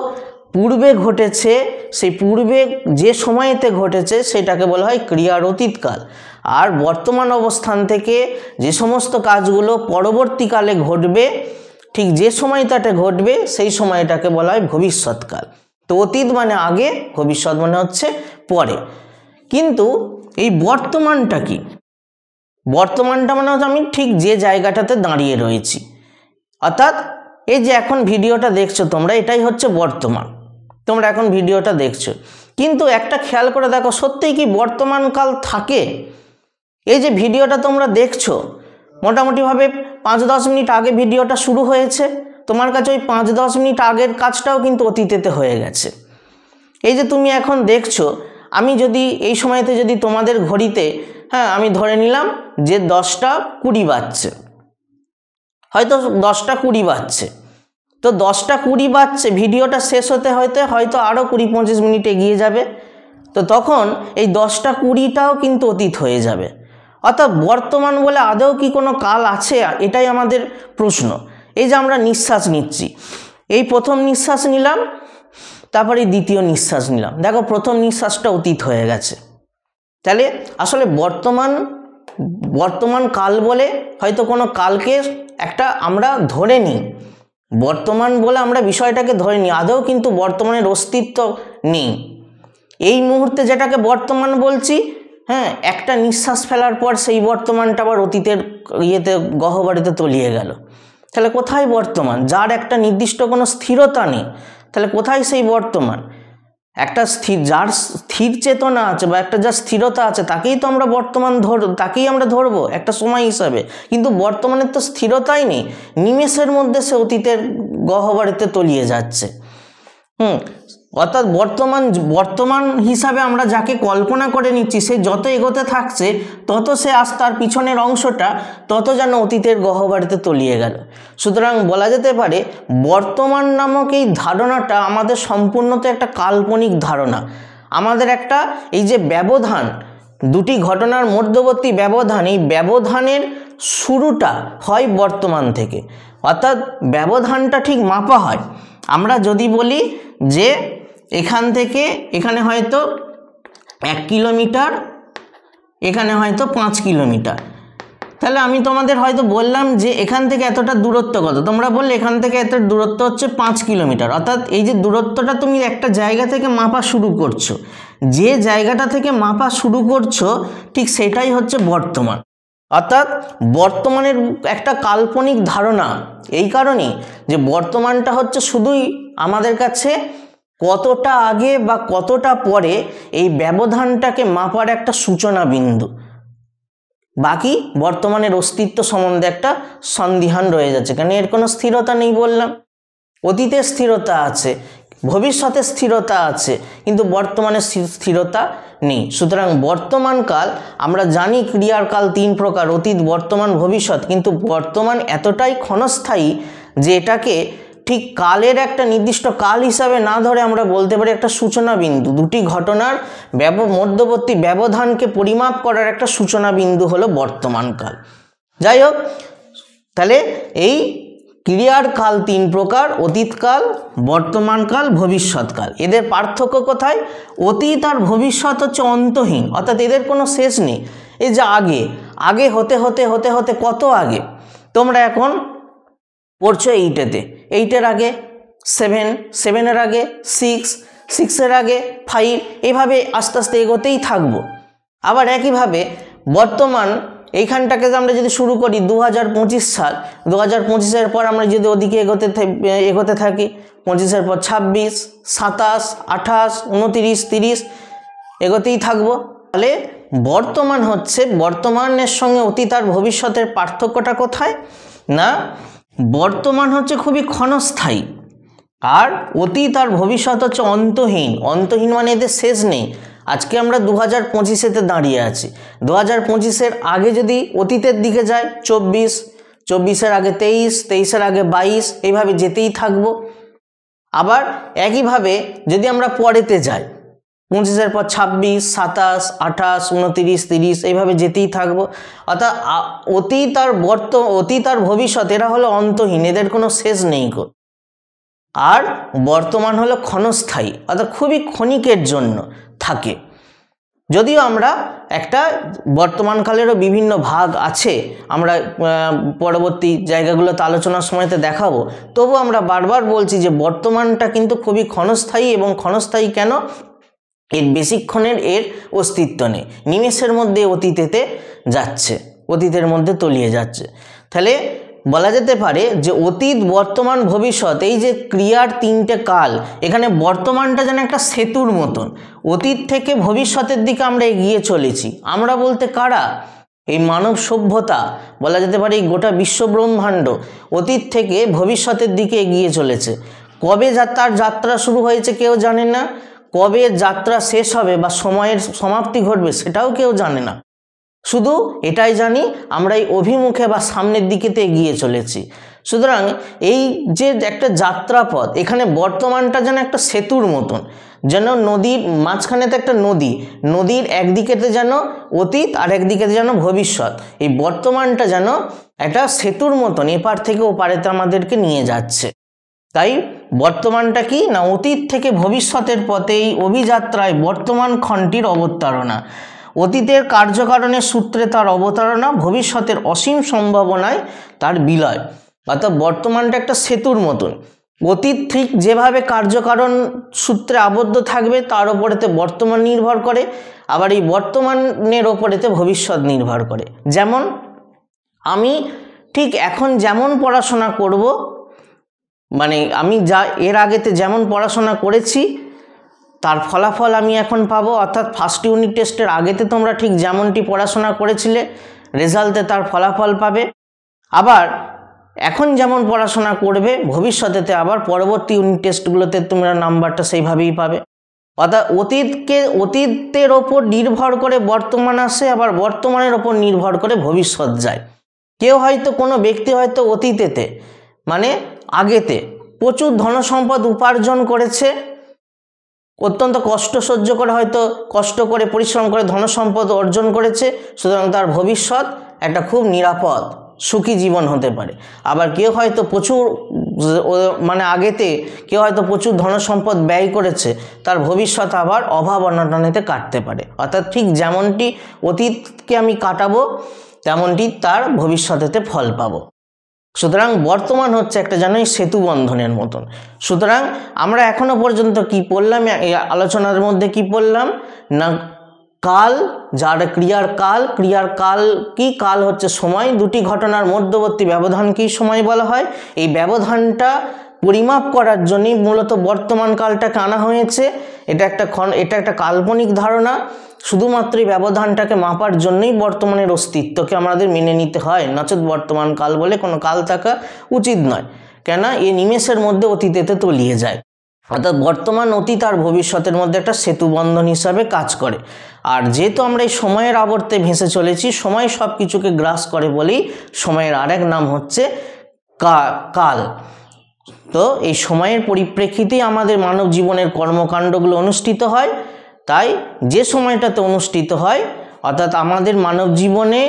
পূর্বে ঘটেছে, সেই পূর্বে যে সময়েতে ঘটেছে সেটাকে বলা হয় ক্রিয়ার অতীতকাল। আর বর্তমান অবস্থান থেকে যে সমস্ত কাজগুলো পরবর্তীকালে ঘটবে, ঠিক যে সময়টাতে ঘটবে সেই সময়টাকে বলা হয় ভবিষ্যৎকাল। তো অতীত মানে আগে, ভবিষ্যৎ মানে হচ্ছে পরে। কিন্তু এই বর্তমানটা কি, বর্তমানটা মানে হচ্ছে আমি ঠিক যে জায়গাটাতে দাঁড়িয়ে রয়েছি, অর্থাৎ এই যে এখন ভিডিওটা দেখছো তোমরা, এটাই হচ্ছে বর্তমান, তোমরা এখন ভিডিওটা দেখছো। কিন্তু একটা খেয়াল করে দেখো, সত্যিই কি বর্তমানকাল থাকে? এই যে ভিডিওটা তোমরা দেখছো, মোটামুটিভাবে 5-10 মিনিট আগে ভিডিওটা শুরু হয়েছে, তোমার কাছে ওই 5-10 মিনিট আগের কাজটাও কিন্তু অতীতেতে হয়ে গেছে। এই যে তুমি এখন দেখছো, আমি যদি এই সময়তে যদি তোমাদের ঘড়িতে আমি ধরে নিলাম যে 10টা 20 বাজছে, হয়তো 10টা 20 বাজছে, তো 10টা 20 বাজছে, ভিডিওটা শেষ হতে হয়তো আরও 20-25 মিনিট এগিয়ে যাবে। তো তখন এই 10টা 20টাও কিন্তু অতীত হয়ে যাবে। অর্থাৎ বর্তমান বলে আদৌ কি কোনো কাল আছে, এটাই আমাদের প্রশ্ন। এই যে আমরা নিঃশ্বাস নিচ্ছি, এই প্রথম নিঃশ্বাস নিলাম, তারপরে দ্বিতীয় নিঃশ্বাস নিলাম, দেখো প্রথম নিঃশ্বাসটা অতীত হয়ে গেছে। তাহলে আসলে বর্তমান কাল বলে হয়তো কোনো কালকে একটা আমরা ধরে নিই, বর্তমান বলে আমরা বিষয়টাকে ধরে নিই, আদৌ কিন্তু বর্তমানের অস্তিত্ব নেই। এই মুহূর্তে যেটাকে বর্তমান বলছি, একটা নিঃশ্বাস ফেলার পর সেই বর্তমানটা আবার অতীতের গহ্বরেতে তলিয়ে গেল। তাহলে কোথায় বর্তমান? যার একটা নির্দিষ্ট কোনো স্থিরতা নেই, তাহলে কোথায় সেই বর্তমান? একটা যার স্থির চেতনা আছে বা একটা যার স্থিরতা আছে, তাকেই তো আমরা বর্তমান তাকেই আমরা ধরবো একটা সময় হিসাবে। কিন্তু বর্তমানের তো স্থিরতাই নেই, নিমেষের মধ্যে সে অতীতের গহ্বরেতে তলিয়ে যাচ্ছে। অর্থাৎ বর্তমান হিসাবে আমরা যাকে কল্পনা করে নিচ্ছি, সে যত এগোতে থাকছে তত সে তার পিছনের অংশটা তত যেন অতীতের গহ্বরেতে তলিয়ে গেল। সুতরাং বলা যেতে পারে বর্তমান নামক এই ধারণাটা আমাদের সম্পূর্ণত একটা কাল্পনিক ধারণা। আমাদের একটা এই যে ব্যবধান, দুটি ঘটনার মধ্যবর্তী ব্যবধান, এই ব্যবধানের শুরুটা হয় বর্তমান থেকে। অর্থাৎ ব্যবধানটা ঠিক মাপা হয়। আমরা যদি বলি যে এখান থেকে এখানে হয়তো 1 কিলোমিটার, এখানে হয়তো 5 কিলোমিটার, তাহলে আমি তোমাদের হয়তো বললাম যে এখান থেকে এতটা দূরত্ব কত, তোমরা বললে এখান থেকে এত দূরত্ব হচ্ছে 5 কিলোমিটার। অর্থাৎ এই যে দূরত্বটা তুমি একটা জায়গা থেকে মাপা শুরু করছো, যে জায়গাটা থেকে মাপা শুরু করছো ঠিক সেটাই হচ্ছে বর্তমান। অর্থাৎ বর্তমানের একটা কাল্পনিক ধারণা এই কারণেই যে বর্তমানটা হচ্ছে শুধুই আমাদের কাছে কতটা আগে বা কতটা পরে এই ব্যবধানটাকে মাপার একটা সূচনা বিন্দু। বাকি বর্তমানের অস্তিত্ব সম্বন্ধে একটা সন্দিহান রয়ে যাচ্ছে, কারণ এর কোনো স্থিরতা নেই। বললাম অতীতে স্থিরতা আছে, ভবিষ্যতে স্থিরতা আছে, কিন্তু বর্তমানে স্থিরতা নেই। সুতরাং বর্তমান কাল, আমরা জানি ক্রিয়ার কাল 3 প্রকার, অতীত, বর্তমান, ভবিষ্যৎ, কিন্তু বর্তমান এতটাই ক্ষণস্থায়ী যে এটাকে ঠিক কালের একটা নির্দিষ্ট কাল হিসাবে না ধরে আমরা বলতে পারি একটা সূচনা বিন্দু। দুটি ঘটনার মধ্যবর্তী ব্যবধানকে পরিমাপ করার একটা সূচনা বিন্দু হলো বর্তমান কাল। যাই হোক, তাহলে এই ক্রিয়ার কাল 3 প্রকার, অতীতকাল, বর্তমানকাল, ভবিষ্যৎকাল। এদের পার্থক্য কোথায়? অতীত আর ভবিষ্যৎ হচ্ছে অন্তহীন, অর্থাৎ এদের কোনো শেষ নেই। এই যে আগে হতে হতে হতে হতে কত আগে, তোমরা এখন পড়ছো 8-এতে, 8-এর আগে 7, 7-এর আগে 6, 6-এর আগে 5, এইভাবে আস্তে আস্তে এগোতেই থাকবো। আবার একইভাবে বর্তমান এইখানটাকে আমরা যদি শুরু করি 2025 সাল, 2025-এর পর আমরা যদি ওদিকে এগোতে থাকি, 25-এর পর 26, 27, 28, 29, 30 এগোতেই থাকবো। তাহলে বর্তমান হচ্ছে, বর্তমানের সঙ্গে অতীত আর ভবিষ্যতের পার্থক্যটা কোথায়? না, বর্তমান হচ্ছে খুবই ক্ষণস্থায়ী, আর অতীত আর ভবিষ্যৎ হচ্ছে অন্তহীন। অন্তহীন মানে এদের শেষ নেই। আজকে আমরা 2025-এতে দাঁড়িয়ে আছি, 2025-এর আগে যদি অতীতের দিকে যাই 24, 24-এর আগে 23, 23-এর আগে 22, এইভাবে যেতেই থাকবো। আবার একইভাবে যদি আমরা পরেতে যাই 25-এর পর 26, 27, 28, 29, 30 এইভাবে যেতেই থাকবো। অর্থাৎ অতীত আর ভবিষ্যৎ এরা হলো অন্তহীন, এদের কোনো শেষ নেই। আর বর্তমান হলো ক্ষণস্থায়ী, অর্থাৎ খুবই ক্ষণিকের জন্য থাকে। যদিও আমরা একটা বর্তমানকালেরও বিভিন্ন ভাগ আছে, আমরা পরবর্তী জায়গাগুলোতে আলোচনার সময়তে দেখাবো, তবু আমরা বারবার বলছি যে বর্তমানটা কিন্তু খুবই ক্ষণস্থায়ী। এবং ক্ষণস্থায়ী কেন? এর বেশিক্ষণের এর অস্তিত্ব নেই, নিমেষের মধ্যে অতীতেতে যাচ্ছে, অতীতের মধ্যে তলিয়ে যাচ্ছে। তাহলে বলা যেতে পারে যে অতীত, বর্তমান, ভবিষ্যৎ, এই যে ক্রিয়ার 3টে কাল, এখানে বর্তমানটা যেন একটা সেতুর মতন, অতীত থেকে ভবিষ্যতের দিকে আমরা এগিয়ে চলেছি। আমরা বলতে কারা? এই মানব সভ্যতা বলা যেতে পারে এই গোটা বিশ্বব্রহ্মাণ্ড অতীত থেকে ভবিষ্যতের দিকে এগিয়ে চলেছে। কবে তার যাত্রা শুরু হয়েছে কেউ জানে না, কবে যাত্রা শেষ হবে বা সময়ের সমাপ্তি ঘটবে সেটাও কেউ জানে না। শুধু এটাই জানি আমরা এই অভিমুখে বা সামনের দিকেতে এগিয়ে চলেছি। সুতরাং এই যে একটা যাত্রাপথ, এখানে বর্তমানটা যেন একটা সেতুর মতন, যেন নদীর মাঝখানেতে একটা নদীর একদিকেতে যেন অতীত আর একদিকেতে যেন ভবিষ্যৎ। এই বর্তমানটা যেন একটা সেতুর মতন এপার থেকে ওপারেতে আমাদেরকে নিয়ে যাচ্ছে। তাই বর্তমানটা কি না, অতীত থেকে ভবিষ্যতের পথে এই অভিযাত্রায় বর্তমান ক্ষণটির অবতারণা, অতীতের কার্যকারণের সূত্রে তার অবতারণা, ভবিষ্যতের অসীম সম্ভাবনায় তার বিলয়। অর্থাৎ বর্তমানটা একটা সেতুর মতন, অতীত ঠিক যেভাবে কার্যকারণ সূত্রে আবদ্ধ থাকবে তার ওপরেতে বর্তমান নির্ভর করে, আবার এই বর্তমানের ওপরেতে ভবিষ্যৎ নির্ভর করে। যেমন আমি ঠিক এখন যেমন পড়াশোনা করব, মানে আমি এর আগেতে যেমন পড়াশোনা করেছি তার ফলাফল আমি এখন পাবো। অর্থাৎ ফার্স্ট ইউনিট টেস্টের আগেতে তোমরা ঠিক যেমনটি পড়াশোনা করেছিলে রেজাল্টে তার ফলাফল পাবে। আবার এখন যেমন পড়াশোনা করবে ভবিষ্যতেতে আবার পরবর্তী ইউনিট টেস্টগুলোতে তোমরা নাম্বারটা সেইভাবেই পাবে। অর্থাৎ অতীতের ওপর নির্ভর করে বর্তমান আসে, আবার বর্তমানের ওপর নির্ভর করে ভবিষ্যৎ যায়। কেউ হয়তো কোনো ব্যক্তি হয়তো অতীতেতে মানে আগেতে প্রচুর ধনসম্পদ উপার্জন করেছে, অত্যন্ত কষ্ট সহ্য করে হয়তো কষ্ট করে পরিশ্রম করে ধনসম্পদ অর্জন করেছে, সুতরাং তার ভবিষ্যৎ একটা খুব নিরাপদ সুখী জীবন হতে পারে। আবার কেউ হয়তো প্রচুর মানে আগেতে কেউ হয়তো প্রচুর ধনসম্পদ ব্যয় করেছে, তার ভবিষ্যৎ আবার অভাব অনটনেতে কাটতে পারে। অর্থাৎ ঠিক যেমনটি অতীতকে আমি কাটাবো তেমনটি তার ভবিষ্যতেতে ফল পাবো। সুতরাং বর্তমান হচ্ছে একটা জানোই সেতু বন্ধনের মতন। সুতরাং আমরা এখনো পর্যন্ত কি পড়লাম, এই আলোচনার মধ্যে কি পড়লাম না, কাল যার ক্রিয়ার কাল কি, কাল হচ্ছে সময়, দুটি ঘটনার মধ্যবর্তী ব্যবধানকেই সময় বলা হয়। এই ব্যবধানটা পরিমাপ করার জন্যই মূলত বর্তমান কালটাকে আনা হয়েছে। এটা একটা কাল্পনিক ধারণা, শুধুমাত্র এই ব্যবধানটাকে মাপার জন্যই বর্তমানের অস্তিত্বকে আমাদের মেনে নিতে হয়, নচেত বর্তমান কাল বলে কোনো কাল থাকা উচিত নয়, কেন এই নিমেষের মধ্যে অতীতেতে তলিয়ে যায়। অর্থাৎ বর্তমান, অতীত আর ভবিষ্যতের মধ্যে একটা সেতু বন্ধন হিসাবে কাজ করে। আর যেহেতু আমরা এই সময়ের আবর্তে ভেসে চলেছি, সময় সব কিছুকে গ্রাস করে বলেই সময়ের আরেক নাম হচ্ছে কাল। তো এই সময়ের পরিপ্রেক্ষিতেই আমাদের মানব জীবনের কর্মকাণ্ডগুলো অনুষ্ঠিত হয়। তাই যে সময়টাতে অনুষ্ঠিত হয় অর্থাৎ আমাদের মানব জীবনে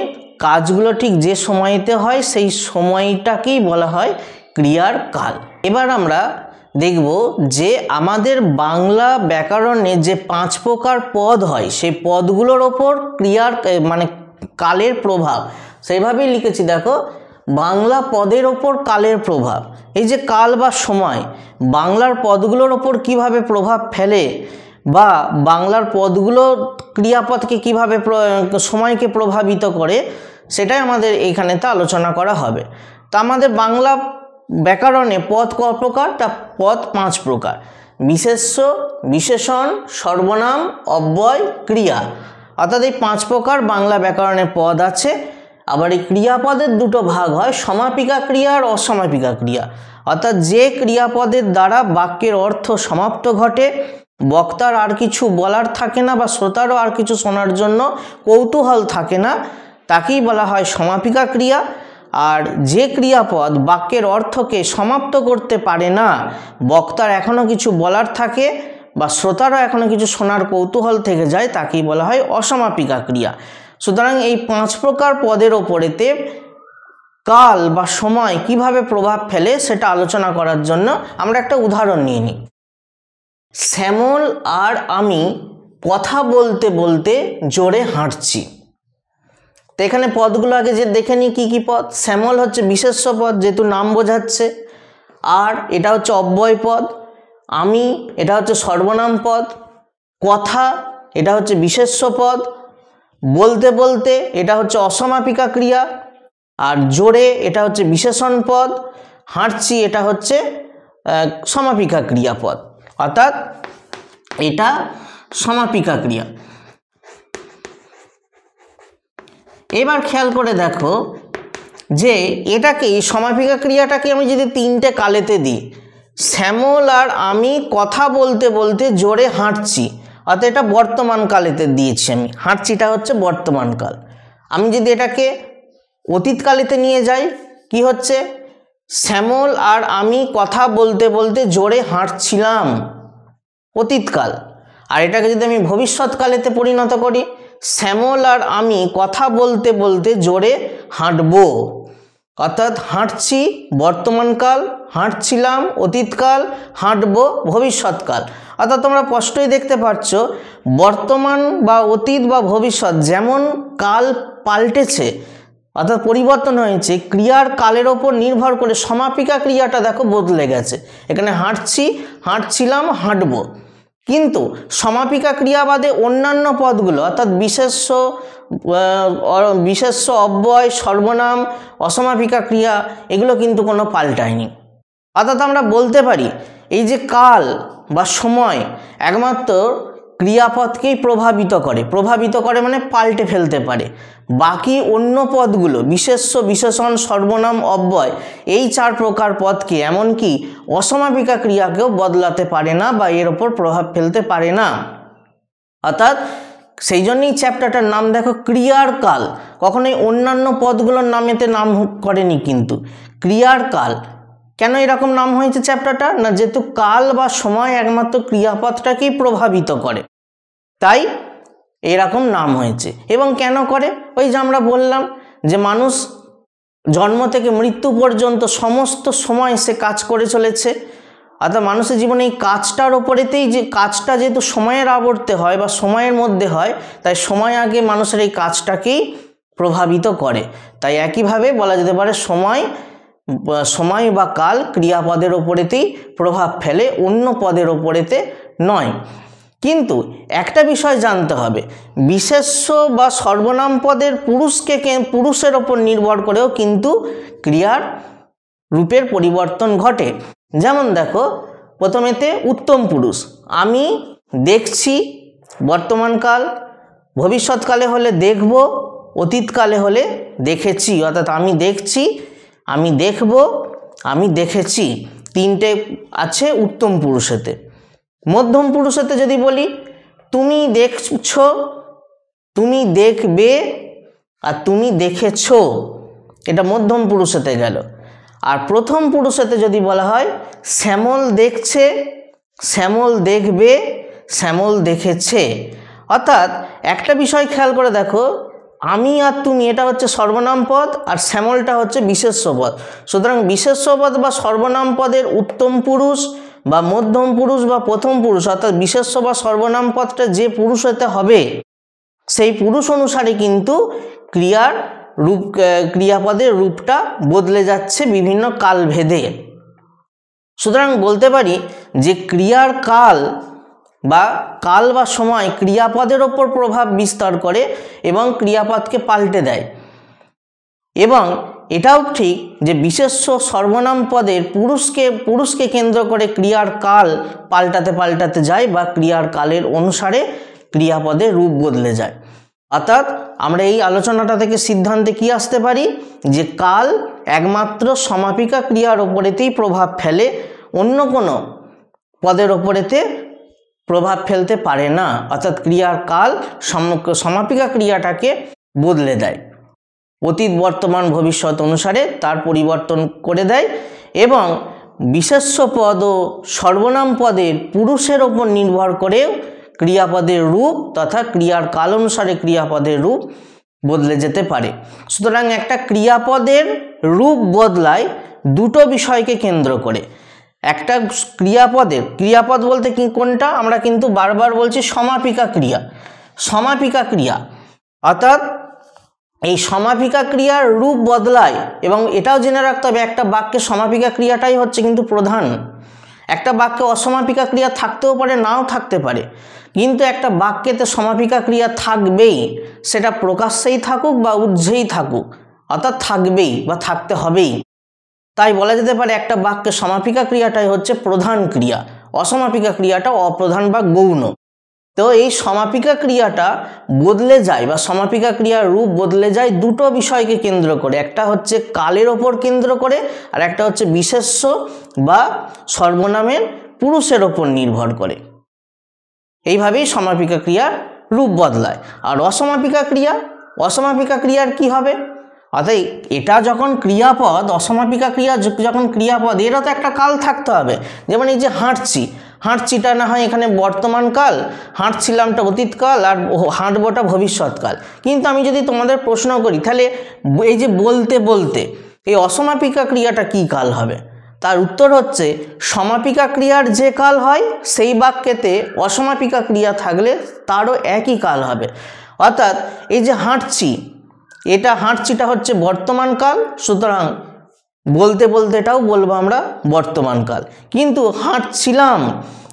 কাজগুলো ঠিক যে সময়তে হয় সেই সময়টাকেই বলা হয় ক্রিয়ার কাল। এবার আমরা দেখব যে আমাদের বাংলা ব্যাকরণে যে 5 প্রকার পদ হয় সেই পদগুলোর ওপর ক্রিয়ার মানে কালের প্রভাব, সেইভাবেই লিখেছি দেখো, বাংলা পদের ওপর কালের প্রভাব। এই যে কাল বা সময় বাংলার পদগুলোর ওপর কিভাবে প্রভাব ফেলে বা বাংলার পদগুলো ক্রিয়াপদকে কিভাবে সময়কে প্রভাবিত করে সেটাই আমাদের এইখানেতে আলোচনা করা হবে। তা আমাদের বাংলা ব্যাকরণে পদ ক প্রকার, তা পদ 5 প্রকার: বিশেষ্য, বিশেষণ, সর্বনাম, অব্যয়, ক্রিয়া। অর্থাৎ এই 5 প্রকার বাংলা ব্যাকরণে পদ আছে। আবার এই ক্রিয়াপদের দুটো ভাগ হয়, সমাপিকা ক্রিয়া আর অসমাপিকা ক্রিয়া। অর্থাৎ যে ক্রিয়াপদের দ্বারা বাক্যের অর্থ সমাপ্ত ঘটে, বক্তার আর কিছু বলার থাকে না বা শ্রোতারও আর কিছু শোনার জন্য কৌতূহল থাকে না, তাকেই বলা হয় সমাপিকা ক্রিয়া। আর যে ক্রিয়াপদ বাক্যের অর্থকে সমাপ্ত করতে পারে না, বক্তার এখনো কিছু বলার থাকে বা শ্রোতারও এখনো কিছু শোনার কৌতূহল থেকে যায়, তাকেই বলা হয় অসমাপিকা ক্রিয়া। সুতরাং এই 5 প্রকার পদের ওপরেতে কাল বা সময় কিভাবে প্রভাব ফেলে সেটা আলোচনা করার জন্য আমরা একটা উদাহরণ নিয়ে নিই। শ্যামল আর আমি কথা বলতে বলতে জোরে হাঁটছি। তো এখানে পদগুলো আগে যে দেখে নিই কী কী পদ। শ্যামল হচ্ছে বিশেষ্য পদ, যেহেতু নাম বোঝাচ্ছে। আর এটা হচ্ছে অব্যয় পদ। আমি এটা হচ্ছে সর্বনাম পদ। কথা এটা হচ্ছে বিশেষ্য পদ। বলতে বলতে এটা হচ্ছে অসমাপিকা ক্রিয়া। আর জোরে এটা হচ্ছে বিশেষণ পদ। হাঁটছি এটা হচ্ছে সমাপিকা ক্রিয়াপদ। অর্থাৎ এটা সমাপিকা ক্রিয়া। এবার খেয়াল করে দেখো যে এটাকে সমাপিকা ক্রিয়াটাকে আমি যদি তিনটে কালেতে দিই, শ্যামল আর আমি কথা বলতে বলতে জোরে হাঁটছি, অর্থাৎ এটা বর্তমান কালেতে দিয়েছি আমি, হাঁটছিটা হচ্ছে বর্তমান কাল। আমি যদি এটাকে অতীতকালেতে নিয়ে যাই, কি হচ্ছে, শ্যামল আর আমি কথা বলতে বলতে জোরে হাঁটছিলাম, অতীতকাল। আর এটাকে যদি আমি ভবিষ্যৎকালেতে পরিণত করি, শ্যামল আর আমি কথা বলতে বলতে জোরে হাঁটবো, অর্থাৎ হাঁটছি বর্তমানকাল, হাঁটছিলাম অতীতকাল, হাঁটবো ভবিষ্যৎকাল। অর্থাৎ তোমরা স্পষ্টই দেখতে পাচ্ছ বর্তমান বা অতীত বা ভবিষ্যৎ যেমন কাল পাল্টেছে অর্থাৎ পরিবর্তন হয়েছে, ক্রিয়ার কালের ওপর নির্ভর করে সমাপিকা ক্রিয়াটা দেখো বদলে গেছে। এখানে হাঁটছি, হাঁটছিলাম, হাঁটবো। কিন্তু সমাপিকা ক্রিয়া বাদে অন্যান্য পদগুলো অর্থাৎ বিশেষ্য, অব্যয়, সর্বনাম, অসমাপিকা ক্রিয়া এগুলো কিন্তু কোনো পাল্টায়নি। অর্থাৎ আমরা বলতে পারি এই যে কাল বা সময় একমাত্র ক্রিয়াপদকেই প্রভাবিত করে মানে পাল্টে ফেলতে পারে। বাকি অন্য পদগুলো বিশেষ্য, বিশেষণ, সর্বনাম, অব্যয় এই 4 প্রকার পদকে এমনকি অসমাপিকা ক্রিয়াকেও বদলাতে পারে না বা এর ওপর প্রভাব ফেলতে পারে না। অর্থাৎ সেই জন্যই চ্যাপ্টারটার নাম দেখো ক্রিয়ার কাল, কখনোই অন্যান্য পদগুলোর নামেতে নাম করেনি, কিন্তু ক্রিয়ার কাল। কেন এরকম নাম হয়েছে চ্যাপ্টারটা, না যেহেতু কাল বা সময় একমাত্র ক্রিয়াপদটাকেই প্রভাবিত করে, তাই এরকম নাম হয়েছে। এবং কেন করে, ওই যে আমরা বললাম যে মানুষ জন্ম থেকে মৃত্যু পর্যন্ত সমস্ত সময় সে কাজ করে চলেছে, অর্থাৎ মানুষের জীবনে এই কাজটার ওপরেতেই, যে কাজটা যেহেতু সময়ের আবর্তে হয় বা সময়ের মধ্যে হয়, তাই সময় আগে মানুষের এই কাজটাকেই প্রভাবিত করে। তাই একইভাবে বলা যেতে পারে সময় বা কাল ক্রিয়াপদের ওপরেতেই প্রভাব ফেলে, অন্য পদের ওপরেতে নয়। কিন্তু একটা বিষয় জানতে হবে, বিশেষ্য বা সর্বনাম পদের পুরুষের ওপর নির্ভর করেও কিন্তু ক্রিয়ার রূপের পরিবর্তন ঘটে। যেমন দেখো প্রথমেতে উত্তম পুরুষ, আমি দেখছি বর্তমানকাল, ভবিষ্যৎকালে হলে দেখব, অতীতকালে হলে দেখেছি, অর্থাৎ আমি দেখছি, আমি দেখব, আমি দেখেছি, তিনটে আছে উত্তম পুরুষেতে। মধ্যম পুরুষেতে যদি বলি, তুমি দেখছো, তুমি দেখবে আর তুমি দেখেছো, এটা মধ্যম পুরুষেতে গেল। আর প্রথম পুরুষেতে যদি বলা হয়, শ্যামল দেখছে, শ্যামল দেখবে, শ্যামল দেখেছে। অর্থাৎ একটা বিষয় খেয়াল করে দেখো, আমি আর তুমি এটা হচ্ছে সর্বনাম পদ আর শ্যামলটা হচ্ছে বিশেষ্য পদ। সুতরাং বিশেষ্য পদ বা সর্বনাম পদের উত্তম পুরুষ বা মধ্যম পুরুষ বা প্রথম পুরুষ, অর্থাৎ বিশেষ্য বা সর্বনাম পদটা যে পুরুষ হতে হবে সেই পুরুষ অনুসারে কিন্তু ক্রিয়াপদের রূপটা বদলে যাচ্ছে বিভিন্ন কালভেদে। সুতরাং বলতে পারি যে ক্রিয়ার কাল বা সময় ক্রিয়াপদের ওপর প্রভাব বিস্তার করে এবং ক্রিয়াপদকে পাল্টে দেয়। এবং এটাও ঠিক যে বিশেষ্য সর্বনাম পদের পুরুষকে কেন্দ্র করে ক্রিয়ার কাল পাল্টাতে যায় বা ক্রিয়ার কালের অনুসারে ক্রিয়াপদের রূপ বদলে যায়। অর্থাৎ আমরা এই আলোচনাটা থেকে সিদ্ধান্তে কি আসতে পারি, যে কাল একমাত্র সমাপিকা ক্রিয়ার ওপরেতেই প্রভাব ফেলে, অন্য কোনো পদের ওপরেতে প্রভাব ফেলতে পারে না। অর্থাৎ ক্রিয়ার কাল সমাপিকা ক্রিয়াটাকে বদলে দেয়, অতীত বর্তমান ভবিষ্যৎ অনুসারে তার পরিবর্তন করে দেয়। এবং বিশেষ্য পদ ও সর্বনাম পদের পুরুষের ওপর নির্ভর করেও ক্রিয়াপদের রূপ তথা ক্রিয়ার কাল অনুসারে ক্রিয়াপদের রূপ বদলে যেতে পারে। সুতরাং একটা ক্রিয়াপদের রূপ বদলায় দুটো বিষয়কে কেন্দ্র করে। একটা ক্রিয়াপদ বলতে কি কোনটা, আমরা কিন্তু বারবার বলছি সমাপিকা ক্রিয়া, অর্থাৎ এই সমাপিকা ক্রিয়ার রূপ বদলায়। এবং এটাও জেনে রাখতে হবে একটা বাক্যে সমাপিকা ক্রিয়াটাই হচ্ছে কিন্তু প্রধান। একটা বাক্যে অসমাপিকা ক্রিয়া থাকতেও পারে, নাও থাকতে পারে, কিন্তু একটা বাক্যেতে সমাপিকা ক্রিয়া থাকবেই, সেটা প্রকাশ্যেই থাকুক বা উজ্জ্বেই থাকুক, অর্থাৎ থাকবেই বা থাকতে হবেই। তাই বলা যেতে পারে একটা বাক্যে সমাপিকা ক্রিয়াটাই হচ্ছে প্রধান ক্রিয়া, অসমাপিকা ক্রিয়াটা অপ্রধান বা গৌণ। তো এই সমাপিকা ক্রিয়াটা বদলে যায় বা সমাপিকা ক্রিয়ার রূপ বদলে যায় দুটো বিষয়কে কেন্দ্র করে, একটা হচ্ছে কালের ওপর কেন্দ্র করে আর একটা হচ্ছে বিশেষ্য বা সর্বনামের পুরুষের ওপর নির্ভর করে। এইভাবেই সমাপিকা ক্রিয়ার রূপ বদলায়। আর অসমাপিকা ক্রিয়ার কি হবে? অর্থাৎ এটা যখন ক্রিয়াপদ, অসমাপিকা ক্রিয়া যখন ক্রিয়াপদ, এরও তো একটা কাল থাকতে হবে। যেমন এই যে হাঁটছিটা না হয় এখানে বর্তমান কাল, হাঁটছিলামটা অতীতকাল আর হাঁটবোটা ভবিষ্যৎকাল। কিন্তু আমি যদি তোমাদের প্রশ্ন করি তাহলে এই যে বলতে বলতে এই অসমাপিকা ক্রিয়াটা কি কাল হবে? তার উত্তর হচ্ছে সমাপিকা ক্রিয়ার যে কাল হয় সেই বাক্যেতে অসমাপিকা ক্রিয়া থাকলে তারও একই কাল হবে। অর্থাৎ এই যে হাঁটছিটা হচ্ছে বর্তমান কাল, সুতরাং বলতে বলতে এটাও বলবো আমরা বর্তমান কাল। কিন্তু হাঁটছিলাম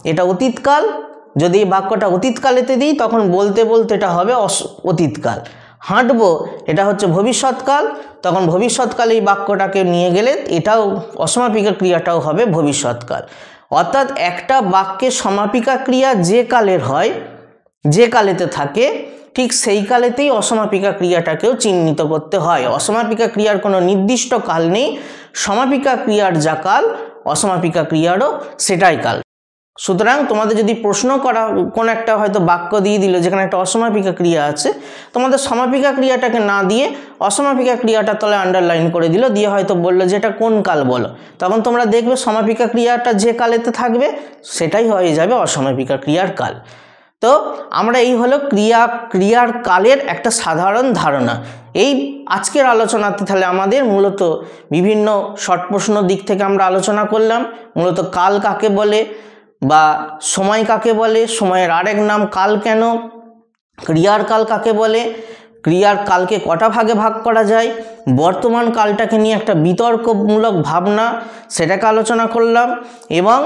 এটা অতীতকাল, যদি এই বাক্যটা অতীতকালেতে দিই তখন বলতে বলতে এটা হবে অতীতকাল। হাঁটবো এটা হচ্ছে ভবিষ্যৎকাল, তখন ভবিষ্যৎকালে এই বাক্যটাকে নিয়ে গেলে এটাও অসমাপিকা ক্রিয়াটাও হবে ভবিষ্যৎকাল। অর্থাৎ একটা বাক্যে সমাপিকা ক্রিয়া যে কালের হয়, যে কালেতে থাকে, ঠিক সেই কালেতেই অসমাপিকা ক্রিয়াটাকেও চিহ্নিত করতে হয়। অসমাপিকা ক্রিয়ার কোনো নির্দিষ্ট কাল নেই, সমাপিকা ক্রিয়ার যা কাল অসমাপিকা ক্রিয়ারও সেটাই কাল। সুতরাং তোমাদের যদি প্রশ্ন করা কোনো একটা হয়তো বাক্য দিয়ে দিল যেখানে একটা অসমাপিকা ক্রিয়া আছে, তোমাদের সমাপিকা ক্রিয়াটাকে না দিয়ে অসমাপিকা ক্রিয়াটা তলে আন্ডারলাইন করে দিল, দিয়ে হয়তো বললো যে এটা কোন কাল বলো, তখন তোমরা দেখবে সমাপিকা ক্রিয়াটা যে কালেতে থাকবে সেটাই হয়ে যাবে অসমাপিকা ক্রিয়ার কাল। তো আমরা এই হলো ক্রিয়ার কালের একটা সাধারণ ধারণা। এই আজকের আলোচনাতে তাহলে আমাদের মূলত বিভিন্ন শর্ট প্রশ্ন দিক থেকে আমরা আলোচনা করলাম। মূলত কাল কাকে বলে বা সময় কাকে বলে, সময়ের আরেক নাম কাল কেন, ক্রিয়ার কাল কাকে বলে, ক্রিয়ার কালকে কটা ভাগে ভাগ করা যায়, বর্তমান কালটাকে নিয়ে একটা বিতর্কমূলক ভাবনা সেটাকে আলোচনা করলাম। এবং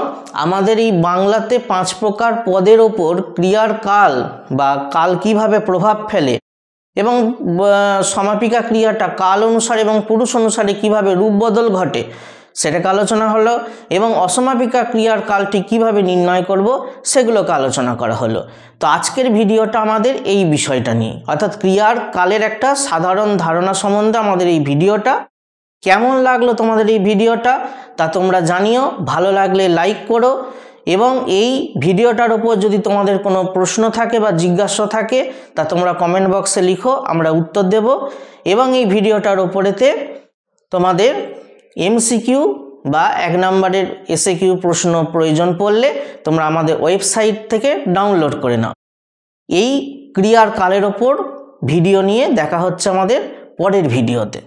আমাদের এই বাংলাতে 5 প্রকার পদের ওপর ক্রিয়ার কাল বা কাল কিভাবে প্রভাব ফেলে এবং সমাপিকা ক্রিয়াটা কাল অনুসারে এবং পুরুষ অনুসারে কিভাবে রূপ বদল ঘটে সেটাকে আলোচনা হলো। এবং অসমাপিকা ক্রিয়ার কালটি কিভাবে নির্ণয় করব সেগুলোকে আলোচনা করা হলো। তো আজকের ভিডিওটা আমাদের এই বিষয়টা নিয়ে, অর্থাৎ ক্রিয়ার কালের একটা সাধারণ ধারণা সম্বন্ধে আমাদের এই ভিডিওটা। কেমন লাগলো তোমাদের এই ভিডিওটা তা তোমরা জানিও, ভালো লাগলে লাইক করো এবং এই ভিডিওটার উপর যদি তোমাদের কোনো প্রশ্ন থাকে বা জিজ্ঞাসা থাকে তা তোমরা কমেন্ট বক্সে লিখো, আমরা উত্তর দেব। এবং এই ভিডিওটার উপরেতে তোমাদের এমসিকিউ বা 1 নম্বরের এসএকিউ প্রশ্ন প্রয়োজন পড়লে তোমরা আমাদের ওয়েবসাইট থেকে ডাউনলোড করে নাও। এই ক্রিয়ার কালের ওপর ভিডিও নিয়ে দেখা হচ্ছে আমাদের পরের ভিডিওতে।